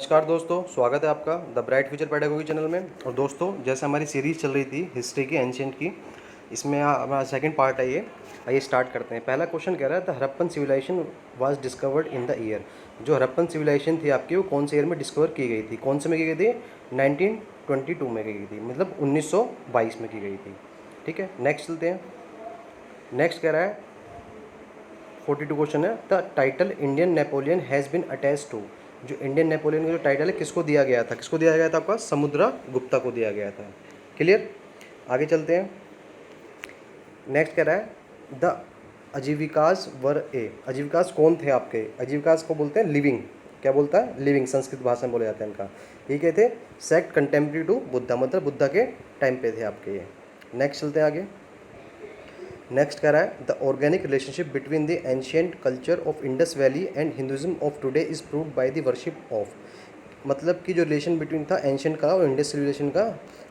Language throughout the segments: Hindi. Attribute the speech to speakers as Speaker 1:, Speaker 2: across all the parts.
Speaker 1: नमस्कार दोस्तों, स्वागत है आपका the bright future pedagogy channel में। और दोस्तों, जैसे हमारी सीरीज़ चल रही थी हिस्ट्री की, एंशिएंट की, इसमें हमारा सेकंड पार्ट है ये। आइए स्टार्ट करते हैं। पहला क्वेश्चन कह रहा है the Harappan civilisation was discovered in the year. जो हड़प्पन सिविलाइजेशन थी आपकी, वो कौन से ईयर में डिस्कवर की गई थी? कौन से में की गई थी? 1922 में की गई थी, मतलब 1922 में की गई थी। ठीक है, नेक्स्ट चलते हैं। नेक्स्ट कह रहा है 42 क्वेश्चन है, the title Indian Napoleon has been attach to. जो इंडियन नेपोलियन का जो टाइटल है किसको दिया गया था? किसको दिया गया था? आपका समुद्रगुप्ता को दिया गया था। क्लियर? आगे चलते हैं। नेक्स्ट कह रहा है द अजीविकास वर ए। अजीविकास कौन थे आपके? अजीविकास को बोलते हैं लिविंग। क्या बोलता है? लिविंग, संस्कृत भाषा में बोले जाते हैं इनका। ये क्या थे? सेक्ट कंटेम्प्रेरी टू बुद्धा, मतलब बुद्धा के टाइम पे थे आपके ये। नेक्स्ट चलते हैं आगे। नेक्स्ट कह रहा है the organic relationship between the ancient culture of Indus valley and Hinduism of today is proved by the worship of. मतलब कि जो रिलेशन बिटवीन था एंशियंट का और इंडस सिविलाइजेशन का,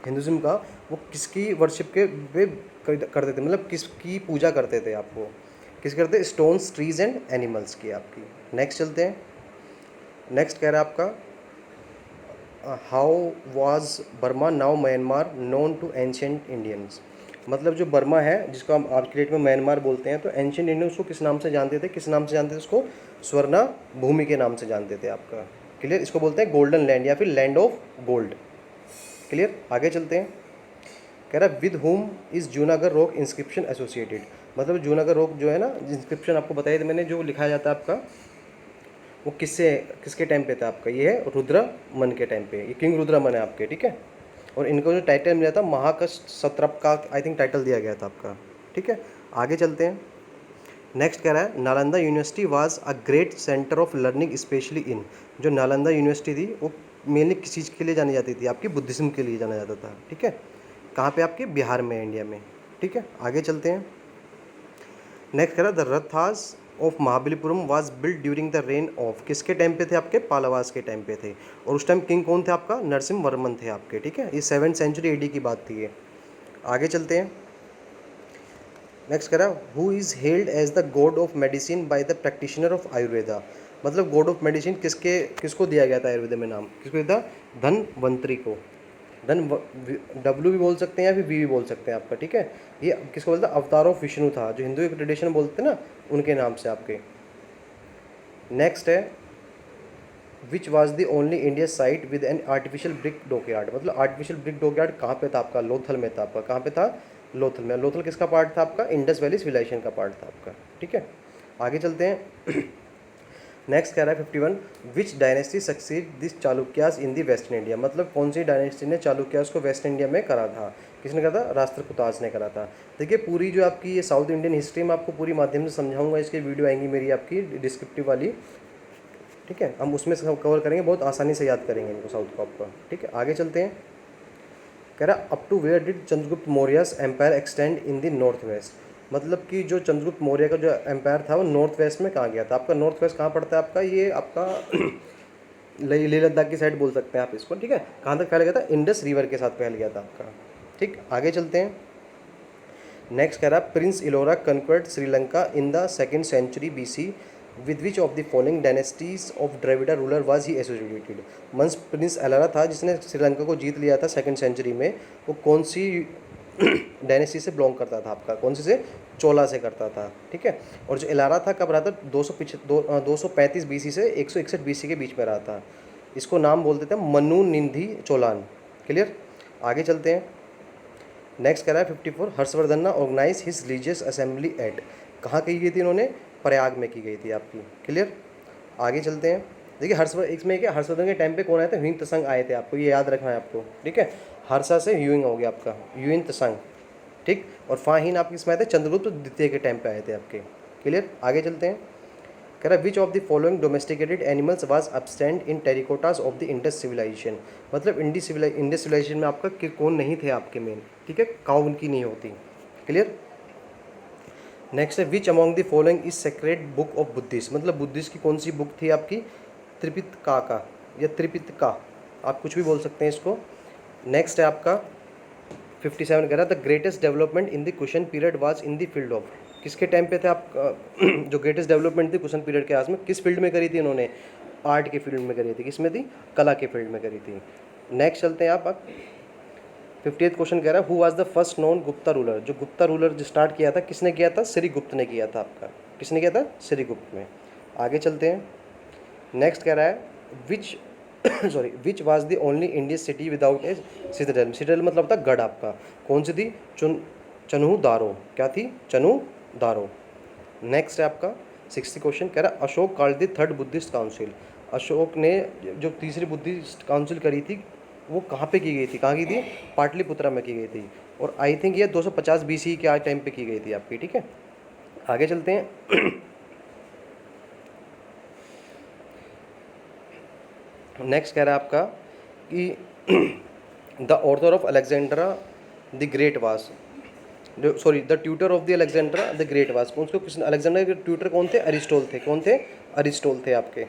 Speaker 1: हिंदुज़म का, वो किसकी वर्शिप के वे करते थे? मतलब किसकी पूजा करते थे? आपको किस करते? स्टोन्स, ट्रीज एंड एनिमल्स की आपकी। नेक्स्ट चलते हैं। नेक्स्ट कह रहा है आपका how was Burma now Myanmar known to ancient Indians. मतलब जो बर्मा है, जिसको हम आज की डेट में म्यांमार बोलते हैं, तो एंशियंट इंडियन उसको किस नाम से जानते थे? किस नाम से जानते थे उसको? स्वर्णा भूमि के नाम से जानते थे आपका। क्लियर? इसको बोलते हैं गोल्डन लैंड या फिर लैंड ऑफ गोल्ड। क्लियर? आगे चलते हैं। कह रहा है with home is Junagadh rock inscription associated. मतलब जूनागढ़ रॉक जो है ना, इंस्क्रिप्शन आपको बताया था मैंने, जो लिखाया जाता है आपका, वो किससे, किसके टाइम पे था आपका? ये है रुद्रमन के टाइम पे। ये किंग रुद्रमन है आपके। ठीक है? और इनको जो टाइटल मिला था महाकश सत्रप का, आई थिंक टाइटल दिया गया था आपका। ठीक है? आगे चलते हैं। नेक्स्ट कह रहा है Nalanda university was a great centre of learning specially in. जो नालंदा यूनिवर्सिटी थी वो मेनली किस चीज़ के लिए जानी जाती थी? आपकी बुद्धिज्म के लिए जाना जाता था। ठीक है? कहाँ पे? आपके बिहार में, इंडिया में। ठीक है? आगे चलते हैं। नेक्स्ट कह रहा है the rathas of Mahabalipuram was build during the reign of. किसके टाइम पे थे? आपके पालावास के टाइम पे थे। और उस टाइम किंग कौन थे आपका? नरसिम्हा वर्मन थे आपके। ठीक है? ये 7th सेंचुरी एडी की बात थी ये। आगे चलते हैं। नेक्स्ट कह रहा है who is held as the god of medicine by the practitioner of Ayurveda. मतलब गॉड ऑफ मेडिसिन किसको दिया गया था आयुर्वेद में नाम? किसको दिया था? धनवंतरी को। डब्ल्यू भी बोल सकते हैं या फिर वी भी बोल सकते हैं आपका। ठीक है? ये किसको बोलता है? अवतार ऑफ विष्णु था, जो हिंदू ट्रेडिशन बोलते हैं ना, उनके नाम से आपके। नेक्स्ट है which was the only India site with an artificial brick dockyard. मतलब आर्टिफिशियल ब्रिक डॉकयार्ड कहाँ पे था आपका? लोथल में था आपका। कहाँ पे था? लोथल में। लोथल किसका पार्ट था आपका? इंडस वैली सिविलाइजेशन का पार्ट था आपका। ठीक है? आगे चलते हैं। नेक्स्ट कह रहा है 51 विच dynasty succeed this Chalukyas in the western India. मतलब कौन सी डायनेस्टी ने चालुक्यास को वेस्ट इंडिया में करा था? किसने करा था? राष्ट्रकूटास ने करा था। देखिए, पूरी जो आपकी ये साउथ इंडियन हिस्ट्री में आपको पूरी माध्यम से समझाऊंगा। इसकी वीडियो आएंगी मेरी आपकी डिस्क्रिप्टिव वाली। ठीक है? हम उसमें से कवर करेंगे, बहुत आसानी से याद करेंगे इनको, साउथ को आपका। ठीक है? आगे चलते हैं। कह रहा up to where did Chandragupta Maurya's empire extend in the north west. मतलब कि जो चंद्रगुप्त मौर्य का जो एम्पायर था वो नॉर्थ वेस्ट में कहाँ गया था? आपका नॉर्थ वेस्ट कहाँ पड़ता है आपका? ये आपका लेह लद्दाख की साइड बोल सकते हैं आप इसको। ठीक है? कहाँ तक फैल गया था? इंडस रिवर के साथ फैल गया था आपका। ठीक? आगे चलते हैं। नेक्स्ट कह रहा है prince Elara conquered Sri Lanka in the 2nd century BC with which of the following dynasties of Dravida ruler was he associated. Means prince Elara था जिसने श्रीलंका को जीत लिया था 2nd सेंचुरी में। वो कौन सी डायनेस्टी से बिलोंग करता था आपका? कौन सी से? चोला से करता था। ठीक है? और जो एलारा था कब रहा था? 235 BC से 161 BC के बीच में रहा था। इसको नाम बोलते थे मनु निंधी चोलान। क्लियर? आगे चलते हैं। नेक्स्ट कह रहा है 54 Harshavardhana organise his religious assembly at. कहाँ की गई थी इन्होंने? प्रयाग में की गई थी आपकी। क्लियर? आगे चलते हैं। देखिए इसमें क्या, हर्षवर्धन के टाइम पे कौन आए थे? ह्यूइंग त्संग आए थे। आपको ये याद रखना है आपको। ठीक है? हर्षा से ह्यूइंग हो गया आपका, ह्यूइंग त्संग। ठीक? और फाहीन आपके इसमें आए थे चंद्रगुप्त द्वितीय के टाइम पे आए थे आपके। क्लियर? आगे चलते हैं। कह रहा है which of the following domesticated animals was absent in terracottas of the Indus civilisation. मतलब इंडस सिविलाइजेशन में आपका कौन नहीं थे आपके मेन? ठीक है? काऊ उनकी नहीं होती। क्लियर? नेक्स्ट है which among the following is sacred book of Buddhist. मतलब बुद्धिस्ट की कौन सी बुक थी आपकी? त्रिपिटका का या त्रिपिटका, आप कुछ भी बोल सकते हैं इसको। नेक्स्ट है आपका 57 कह रहा the greatest development in the question period was in the field of. किसके टाइम पे थे आप? जो ग्रेटेस्ट डेवलपमेंट थी क्वेश्चन पीरियड के आस में किस फील्ड में करी थी इन्होंने? आर्ट के फील्ड में करी थी, किसमें थी, कला के फील्ड में करी थी। नेक्स्ट चलते हैं आप 58th क्वेश्चन कह रहा है who was the first non Gupta ruler, जो गुप्ता रूलर जो स्टार्ट किया था किसने किया था, श्रीगुप्त ने किया था आपका, किसने किया था, श्रीगुप्त में। आगे चलते हैं। नेक्स्ट कह रहा है which sorry which was the only Indian city without A Citadel, Citadel मतलब था गढ़ आपका, कौन सी थी, चन्हू दारो, क्या थी, चन्हू दारो। नेक्स्ट है आपका 60 क्वेश्चन कह रहा है Ashok called the third Buddhist council, Ashok ने जो तीसरी बुद्धिस्ट काउंसिल करी थी वो कहाँ पे की गई थी, कहाँ की थी, पाटलिपुत्रा में की गई थी, और आई थिंक ये 250 BC के टाइम पे की गई थी आपकी, ठीक है। आगे चलते हैं। नेक्स्ट कह रहा है आपका कि the author of Alexandra the Great was, sorry the tutor of the Alexandra the Great was, उसको किसने, अलेक्जेंडर के ट्यूटर कौन थे, अरिस्टोल थे, कौन थे, अरिस्टोल थे आपके।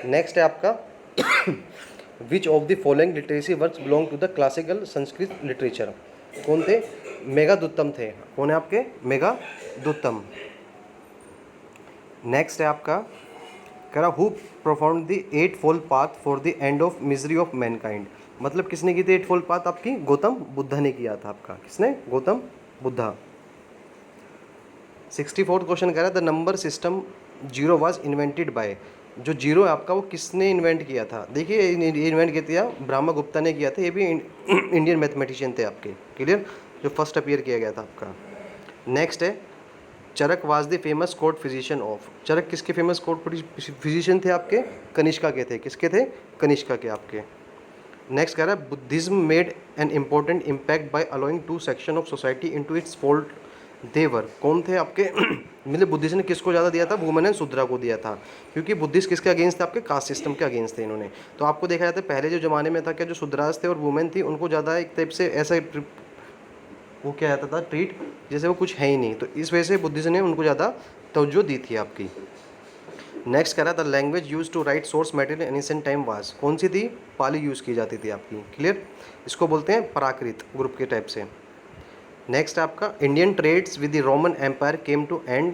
Speaker 1: नेक्स्ट है आपका which of the following literacy works belong to the classical Sanskrit literature, कौन थे, मेघदूतम थे, कौन है आपके, मेघदूतम। नेक्स्ट है आपका कह रहा who perform the 8 fold path for the end of misery of Mankind, मतलब किसने की थी 8 फोल्ड पाथ आपकी, गौतम बुद्धा ने किया था आपका, किसने, गौतम बुद्धा। 64th क्वेश्चन कह रहा है the number system zero was invented by, जो जीरो है आपका वो किसने इन्वेंट किया था, देखिए इन्वेंट किया था ब्रह्मगुप्ता ने किया था, ये भी इंडियन मैथमेटिशियन थे आपके, क्लियर, जो फर्स्ट अपीयर किया गया था आपका। नेक्स्ट है Charak was the famous court physician of, Charak किसके फेमस कोर्ट फिजिशियन थे आपके, कनिष्का के थे, किसके थे, कनिष्का के आपके। नेक्स्ट कह रहा है Buddhism made an important impact by allowing two section of society into its fold they were, कौन थे आपके, मतलब बुद्धिज्म ने किसको ज़्यादा दिया था, वुमेन एंड शूद्रा को दिया था, क्योंकि बुद्धिस्ट किसके अगेंस्ट थे आपके, कास्ट सिस्टम के अगेंस्ट थे इन्होंने। तो आपको देखा जाता है पहले जो ज़माने में था क्या, जो शूद्रास थे और वुमेन थी उनको ज़्यादा एक टाइप से ऐसा वो क्या जाता था ट्रीट, जैसे वो कुछ है ही नहीं, तो इस वजह से बुद्धिज्म ने उनको ज़्यादा तवज्जो दी थी आपकी। नेक्स्ट कह रहा था language use to write source material ancient time was, कौन सी थी, पाली यूज़ की जाती थी आपकी, क्लियर, इसको बोलते हैं प्राकृत ग्रुप के टाइप से। नेक्स्ट आपका Indian trades with the Roman empire came to end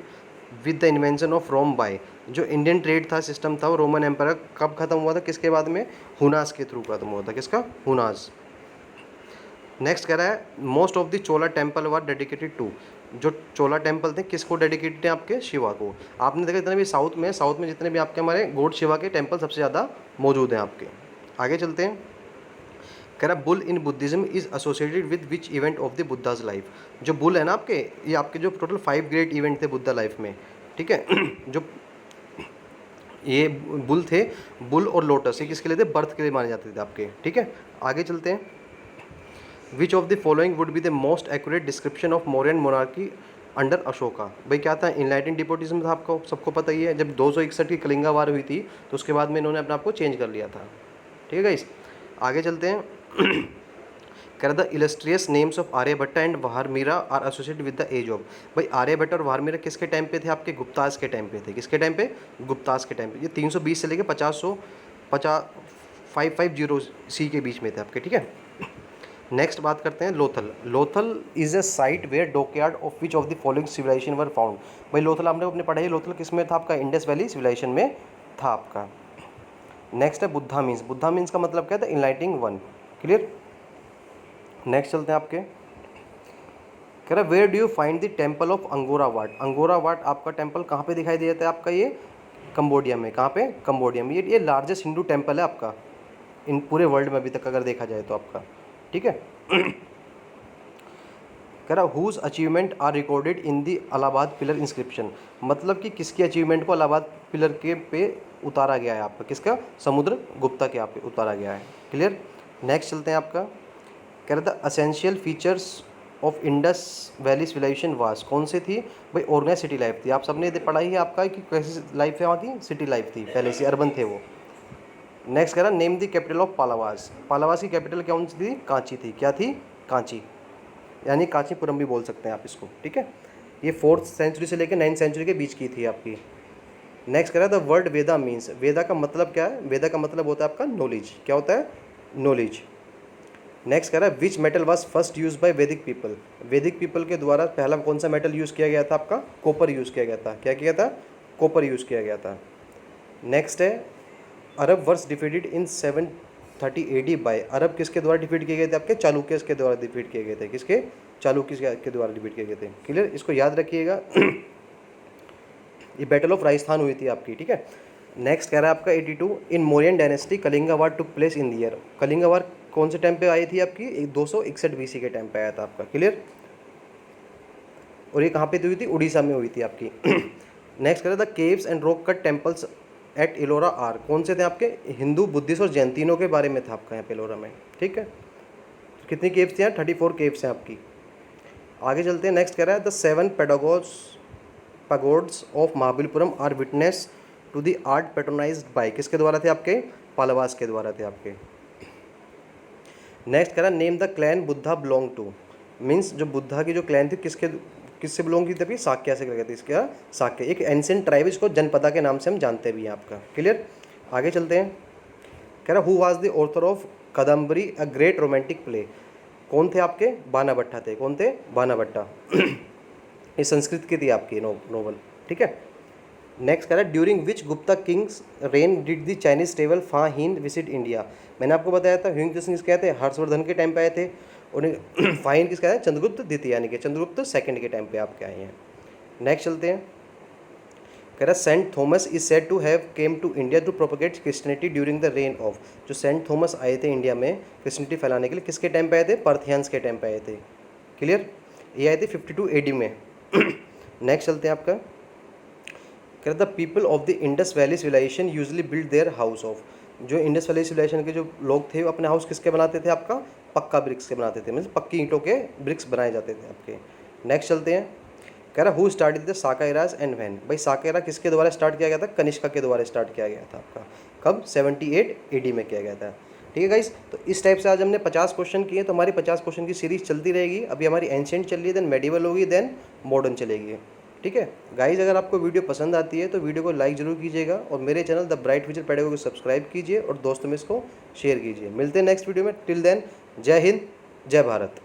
Speaker 1: with the invention of Rome by, जो इंडियन ट्रेड था सिस्टम था वो रोमन एम्पायर कब खत्म हुआ था, किसके बाद में, हुनास के थ्रू खत्म हुआ था, किसका, हुनास। नेक्स्ट कह रहा है most of the Chola temple were dedicated to, जो चोला टेम्पल थे किसको डेडिकेटेड है आपके, शिवा को। आपने देखा जितने भी साउथ में जितने भी आपके हमारे गॉड शिवा के टेम्पल सबसे ज़्यादा मौजूद हैं आपके। आगे चलते हैं। कह रहा bull in Buddhism is associated with which event of the Buddha's life, जो बुल है ना आपके, ये आपके जो टोटल 5 ग्रेट इवेंट थे बुद्धा लाइफ में, ठीक है। जो ये बुल थे, बुल और लोटस, ये किसके लिए थे, बर्थ के लिए माने जाते थे आपके, ठीक है। आगे चलते हैं। विच of the following would be the most accurate description of Mauryan monarchy under Ashoka, भाई क्या था, इनलाइटेंड डिपोटिज्म था, आपको सबको पता ही है, जब 261 की कलिंगा वार हुई थी तो उसके बाद में इन्होंने अपने आप को चेंज कर लिया था, ठीक है गाइस। आगे चलते हैं। कह रहा the illustrious names of Aryabhata and Varahamihira are associated with the age of, भाई आर्यभट्ट और वाहरमीरा किसके टाइम पे थे आपके, गुप्तास के टाइम पे थे, किसके टाइम पे, गुप्तास के टाइम पे। ये 320 से लेकर 550 सी के बीच में थे आपके, ठीक है। नेक्स्ट बात करते हैं Lothal. Lothal is a site where dockyard of which of the following civilisation were found, भाई लोथल आपने अपने पढ़ाई, लोथल किस में था आपका, इंडस वैली सिविलाइजेशन में था आपका। नेक्स्ट है बुद्धा मीन्स, बुद्धा मीन्स का मतलब क्या था, इनलाइटिंग वन, क्लियर। नेक्स्ट चलते हैं आपके। कह रहा where do you find the temple of Angkor Wat, Angkor Wat आपका टेम्पल कहाँ पे दिखाई देता है आपका, ये कंबोडिया में, कहाँ पे, कंबोडिया में। ये लार्जेस्ट हिंदू टेम्पल है आपका इन पूरे वर्ल्ड में अभी तक अगर देखा जाए तो आपका, ठीक है। कह रहा whose achievement are recorded in the Allahabad pillar inscription, मतलब कि किसकी अचीवमेंट को इलाहाबाद पिलर के पे उतारा गया है आपका, किसका, समुद्र गुप्ता के आप पे उतारा गया है, क्लियर। नेक्स्ट चलते हैं आपका। कह रहा था essential features of Indus valley civilisation was, कौन सी थी, भाई ऑर्गेनाइज सिटी लाइफ थी। आप सबने पढ़ा ही है आपका कि कैसी लाइफ है वहाँ की, सिटी लाइफ थी, पहले से अर्बन थे वो। नेक्स्ट कह रहा नेम द कैपिटल ऑफ पालावास, पालावास की कैपिटल कौन सी थी, कांची थी, क्या थी, कांची, यानी कांचीपुरम भी बोल सकते हैं आप इसको, ठीक है। ये 4th सेंचुरी से लेकर 9th सेंचुरी के बीच की थी आपकी। नेक्स्ट कह रहा है द वर्ड वेदा मीन्स, वेदा का मतलब क्या है, वेदा का मतलब होता है आपका नॉलेज, क्या होता है, नॉलेज। नेक्स्ट कह रहा है which metal was first use by वैदिक पीपल, वैदिक पीपल के द्वारा पहला कौन सा मेटल यूज़ किया गया था आपका, कॉपर यूज़ किया गया था, क्या किया था, कॉपर यूज़ किया गया था। नेक्स्ट है Arab were defeated in 730 AD by, अरब किसके द्वारा डिफीट किए गए थे? आपके चालुक्य के द्वारा डिफीट किए गए थे। किसके? चालुक्य के द्वारा डिफीट किए गए थे। क्लियर, इसको याद रखिएगा। ये बैटल ऑफ राजस्थान हुई थी आपकी, ठीक है। नेक्स्ट कह रहा है आपका 82, in Mauryan dynasty Kalinga war took place in the year, Kalinga war कौन से टाइम पे आई थी आपकी? 261 BC के टाइम पे आया था आपका। क्लियर, और ये कहाँ पे हुई थी? उड़ीसा में हुई थी आपकी। नेक्स्ट कह रहा था caves and rock cut temples at Ellora are, कौन से थे आपके? हिंदू, बुद्धिस्ट और जैन तीनों के बारे में था आपका यहाँ पे एलोरा में, ठीक है। कितनी केव्स थी यहाँ? 34 केव्स हैं आपकी। आगे चलते हैं। नेक्स्ट कह रहा है the 7 pagodas of Mahabalipuram are witness to the art patronised by, किसके द्वारा थे आपके? पालवास के द्वारा थे आपके। नेक्स्ट कह रहा है name the clan Buddha belong to, means जो बुद्धा की जो क्लैन थी किससे बिलोंग की थी? साक्या से कहते थे। इसका साक्य एक एंशिएंट ट्राइब, इसको जनपदा के नाम से हम जानते भी हैं आपका। क्लियर, आगे चलते हैं। कह रहा who was the author of Kadambari a great romantic play, कौन थे आपके? बाना भट्टा थे। कौन थे? बाना भट्टा। ये संस्कृत की थी आपकी नोवेल, ठीक है। नेक्स्ट कह रहा है during which Gupta Kings rain did the Chinese travel फा हिंद विजिट इंडिया, मैंने आपको बताया था ह्यूइंग किस कहते हैं? हर्षवर्धन के टाइम पे आए थे। उन्हें फाइन किस कहते हैं? चंद्रगुप्त द्वितीय, यानी कि चंद्रगुप्त सेकंड के टाइम पे आपके आए हैं। नेक्स्ट चलते हैं। कह रहा Saint Thomas is said to have came to India to propagate Christianity during the reign of, जो सेंट थॉमस आए थे इंडिया में क्रिश्चियनिटी फैलाने के लिए, किसके टाइम पे आए थे? पार्थियंस के टाइम पे आए थे। क्लियर, ये आए थे 52 AD में। नेक्स्ट चलते हैं आपका। कह रहा the people of the Indus valley civilisation usually build their house of, जो इंडस वैली सिविलाइजेशन के जो लोग थे वो अपने हाउस किसके बनाते थे? आपका पक्का ब्रिक्स के बनाते थे, मीन्स पक्की ईंटों के ब्रिक्स बनाए जाते थे आपके। नेक्स्ट चलते हैं। कह रहा who started the Saka eras and when, भाई साका एरा किसके द्वारा स्टार्ट किया गया था? कनिष्का के द्वारा स्टार्ट किया गया था आपका। कब? 78 AD में किया गया था। ठीक है गाइस, तो इस टाइप से आज हमने 50 क्वेश्चन किए। तो हमारी 50 क्वेश्चन की सीरीज चलती रहेगी। अभी हमारी एंशिएंट चल रही है, देन मेडिवल होगी, देन मॉडर्न चलेगी। ठीक है गाइस, अगर आपको वीडियो पसंद आती है तो वीडियो को लाइक जरूर कीजिएगा और मेरे channel the bright future pedagogy को सब्सक्राइब कीजिए और दोस्तों में इसको शेयर कीजिए। मिलते हैं नेक्स्ट वीडियो में। टिल देन, जय हिंद, जय भारत।